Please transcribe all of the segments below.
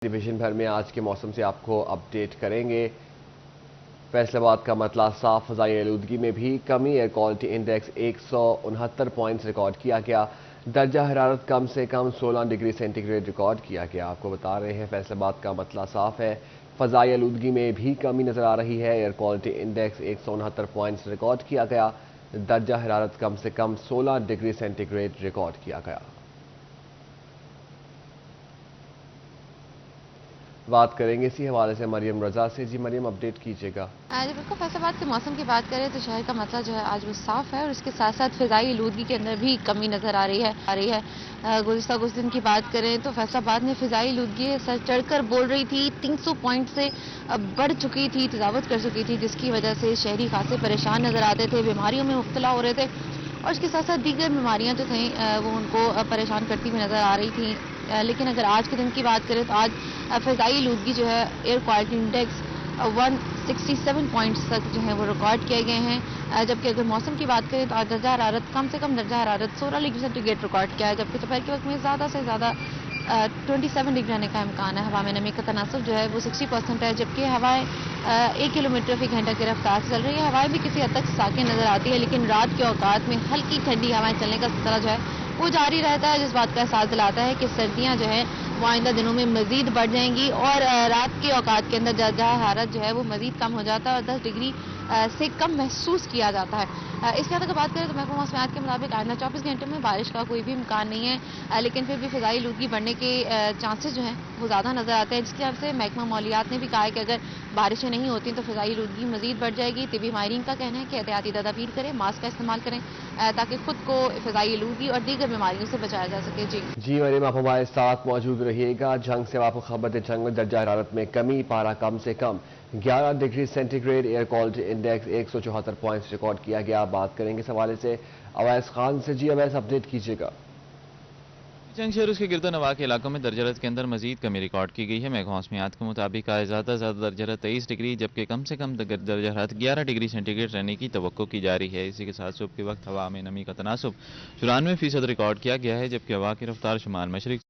Division भर में आज के मौसम से आपको अपडेट करेंगे। फैसलाबाद का मतला साफ, फ़ज़ाई आलूदगी में भी कमी। Air quality index 169 points record किया गया। दर्जा हरारत कम से कम 16 डिग्री सेंटीग्रेड रिकॉर्ड किया गया। आपको बता रहे हैं फैसलाबाद का मतला साफ है, फ़ज़ाई आलूदगी में भी कमी नज़र आ रही है। Air quality index 169 points record किया गया। दर्जा हरारत कम से कम 16 डिग्री सेंटीग्रेड रिकॉर्ड किया गया। बात करेंगे इसी हवाले से मरियम रजा से। जी मरियम, अपडेट कीजिएगा। जी बिल्कुल, फैसलाबाद के मौसम की बात करें तो शहर का मतला जो है आज वो साफ है और इसके साथ साथ फ़िज़ाई आलूदगी के अंदर भी कमी नज़र आ रही है। गुज़िश्ता कुछ दिन की बात करें तो फैसलाबाद में फ़िज़ाई आलूदगी सर चढ़कर बोल रही थी, 300 पॉइंट से बढ़ चुकी थी, तजावत कर चुकी थी, जिसकी वजह से शहरी खासे परेशान नज़र आते थे, बीमारियों में मुब्तला हो रहे थे और इसके साथ साथ दीगर बीमारियां जो थीं वो उनको परेशान करती हुई नज़र आ रही थी। लेकिन अगर आज के दिन की बात करें तो आज फ़िज़ाई आलूदगी जो है एयर क्वालिटी इंडेक्स 167 पॉइंट्स तक जो है वो रिकॉर्ड किए गए हैं। जबकि अगर मौसम की बात करें तो आज दर्जा हरारत कम से कम दर्जा हरारत 16 डिग्री सेंटीग्रेड रिकॉर्ड किया है, जबकि दोपहर के वक्त में ज़्यादा से ज़्यादा 27 डिग्री रहने का इम्कान है। हवा में नमी का तनासब जो है वो 60% है, जबकि हवाएं 1 किलोमीटर फी घंटा की रफ्तार से चल रही है। हवाएं भी किसी हद तक साकिन नज़र आती है, लेकिन रात के औकात में हल्की ठंडी हवाएं चलने का सिलसिला जो है वो जारी रहता है, जिस बात का एहसास दिलाता है कि सर्दियां जो है वो आइंदा दिनों में मजीद बढ़ जाएंगी और रात के औकात के अंदर दर्जा हरारत जो है वो मजीद कम हो जाता है और 10 डिग्री से कम महसूस किया जाता है। इसके अगर बात करें तो महकमा मौसमियात के मुताबिक आइंदा 24 घंटे में बारिश का कोई भी इम्कान नहीं है, लेकिन फिर भी फ़िज़ाई आलूदगी बढ़ने के चांसेस जो हैं वो ज़्यादा नज़र आते हैं, जिसकी वजह से महकमा मौलियात ने भी कहा है कि अगर बारिशें नहीं होती तो फ़िज़ाई आलूदगी मजीद बढ़ जाएगी। तिबी माहिरीन का कहना है कि एहतियाती तदाबीर करें, मास्क का इस्तेमाल करें ताकि खुद को फ़िज़ाई आलूदगी और दीगर बीमारियों से बचाया जा सके। जी मरियम, आप हमारे साथ मौजूद रहिएगा। जंग से आपको खबर है, जंग में दर्जा हरारत में कमी, पारा कम से कम 11 degree centigrade, air quality index 174 points record किया गया। बात करेंगे इस हवाले से अवैस खान से। जी अवैस, अपडेट कीजिएगा। जंग शहर उसके गिरदो नवा के इलाकों में दर्जा हरारत के अंदर मजीद कमी रिकॉर्ड की गई है। महकमा मौसमियात के मुताबिक आज ज़्यादा से ज़्यादा दर्जा हरारत 23 डिग्री जबकि कम से कम दर्जा हरारत 11 डिग्री सेंटीग्रेड रहने की तवक्को की जा रही है। इसी के साथ सुबह के वक्त हवा में नमी का तनासब 94% रिकॉर्ड किया गया है, जबकि हवा की रफ्तार शुमाल मशरिक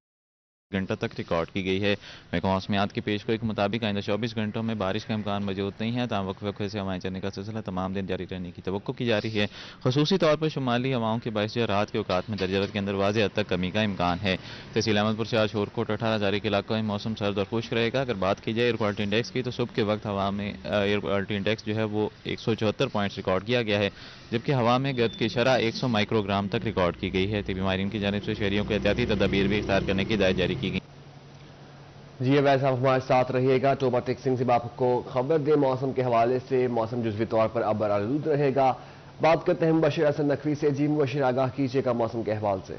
घंटा तक रिकॉर्ड की गई है। महकमा मौसमियात की पेशगोई के मुताबिक आइंदा 24 घंटों में बारिश का इम्कान मौजूद नहीं है। ताम वक्फे वक्फे से हवाएं चलने का सिलसिला तमाम दिन जारी रहने की तवक्को की जा रही है। खसूसी तौर पर शुमाली हवाओं के बायस रात के औकात में दर्जा हरारत के अंदर वाज़ेह हद तक कमी का इम्कान है। तहसील अहमदपुर से आज शोरकोट 18 जारी के इलाकों में मौसम सर्द और खुश्क रहेगा। अगर बात की जाए एयर क्वालिटी इंडेक्स की तो सुबह के वक्त हवा में एयर क्वालिटी इंडेक्स जो है वो 174 पॉइंट्स रिकॉर्ड किया गया है, जबकि हवा में गर्द की शरह 100 माइक्रोग्राम तक रिकॉर्ड की गई है। तिबी माहिरीन की जानिब से शहरियों को एहतियाती तदाबीर भी इख्तियार करने की हिदायत जारी की गई। जी वैसे आप हमारे साथ रहिएगा। टोबा टेक्सिंग से आपको खबर दे मौसम के हवाले से। मौसम जुज़वी तौर पर अबर आलूद रहेगा। बात करते हैं मुबशिर हसन नकवी से। जी मुबशिर, आगाह कीजिएगा मौसम के अहवाल से।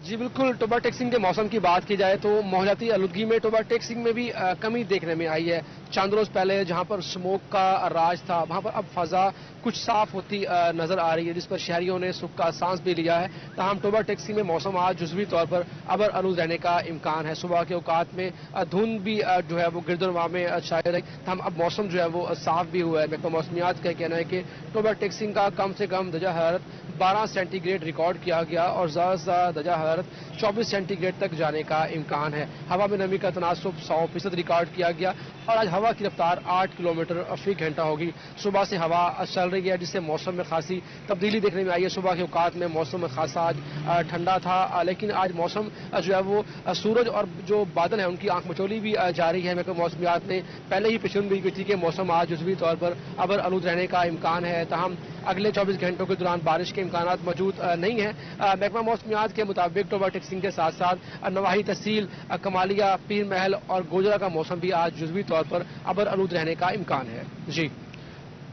जी बिल्कुल, टोबा टेक्सिंग के मौसम की बात की जाए तो माहौलियाती आलूदगी में टोबा टेक्सिंग में भी कमी देखने में आई है। चंद रोज पहले जहां पर स्मोक का राज था वहां पर अब फजा कुछ साफ होती नजर आ रही है, जिस पर शहरियों ने सुख का सांस भी लिया है। तमाम टोबा टेक्सिंग में मौसम आज जुज़वी तौर पर अबर आलूद रहने का इम्कान है। सुबह के औकात में धुंध भी जो है वो गिरदोनवा में शायद रही, तमाम अब मौसम जो है वो साफ भी हुआ है। महकमा मौसमियात का कहना है कि टोबा टेक्सिंग का कम से कम दर्जा हरारत 12 सेंटीग्रेड रिकॉर्ड किया गया और ज़्यादा से ज़्यादा दर्जा हरारत 24 सेंटीग्रेड तक जाने का इम्कान है। हवा में नमी का तनासब 100% रिकॉर्ड किया गया और आज हवा की रफ्तार 8 किलोमीटर फी घंटा होगी। सुबह से हवा चल रही है, जिससे मौसम में खासी तब्दीली देखने में आई है। सुबह के औकात में मौसम खासा आज ठंडा था, लेकिन आज मौसम जो है वो सूरज और जो बादल है उनकी आंख मचोली भी जारी है। महकमा मौसमियात ने पहले ही पेशेनगोई की थी कि मौसम आज जुज़वी तौर पर अबर आलूद रहने का इम्कान है। तहम अगले 24 घंटों के दौरान बारिश के इम्कान मौजूद नहीं है। महकमा मौसमियात के मुताबिक टोबा टेक्सिंग के साथ साथ नवाही तहसील कमालिया, पीर महल और गोजरा का मौसम भी आज जुज़वी तौर पर अबर आलूद रहने का इम्कान है।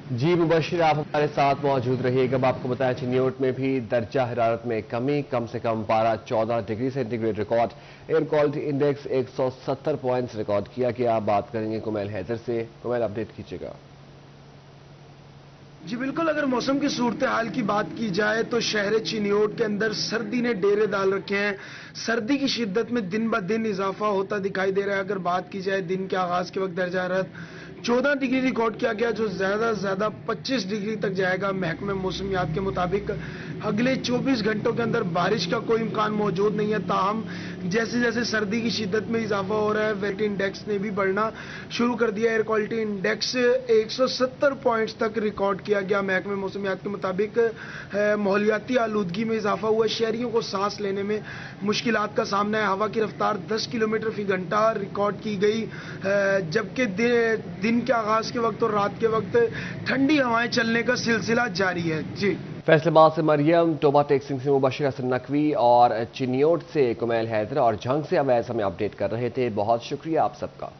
जी मुबशिर, आप हमारे साथ मौजूद रहिएगा। अब आपको बताया चिन्योट में भी दर्जा हरारत में कमी, कम से कम पारा 14 degree centigrade record. Air quality index 170 points record किया गया। बात करेंगे कुमैल हैदर से। कुमैल, अपडेट कीजिएगा। जी बिल्कुल, अगर मौसम की सूरत हाल की बात की जाए तो शहर चिन्योट के अंदर सर्दी ने डेरे डाल रखे हैं। सर्दी की शिद्दत में दिन ब दिन इजाफा होता दिखाई दे रहा है। अगर बात की जाए दिन के आगाज के वक्त दर्जा हरारत 14 डिग्री रिकॉर्ड किया गया, जो ज्यादा से ज्यादा 25 डिग्री तक जाएगा। महकमे मौसमियात के मुताबिक अगले 24 घंटों के अंदर बारिश का कोई इम्कान मौजूद नहीं है। ताहम जैसे जैसे सर्दी की शिद्दत में इजाफा हो रहा है, वेट इंडेक्स ने भी बढ़ना शुरू कर दिया। एयर क्वालिटी इंडेक्स 170 पॉइंट्स तक रिकॉर्ड किया गया। महकमे मौसमियात के मुताबिक माहौलियाती आलूदगी में इजाफा हुआ, शहरियों को सांस लेने में मुश्किलात का सामना है। हवा की रफ्तार 10 किलोमीटर फी घंटा रिकॉर्ड की गई, जबकि दिन के आगाज के वक्त और रात के वक्त ठंडी हवाएं चलने का सिलसिला जारी है। जी, फैसलाबाद से मरियम, टोबा टेक्सिंग से मुबशिर हसन नकवी और चिन्योट से कुमैल हैदर और झंग से अवैस हमें अपडेट कर रहे थे। बहुत शुक्रिया आप सबका।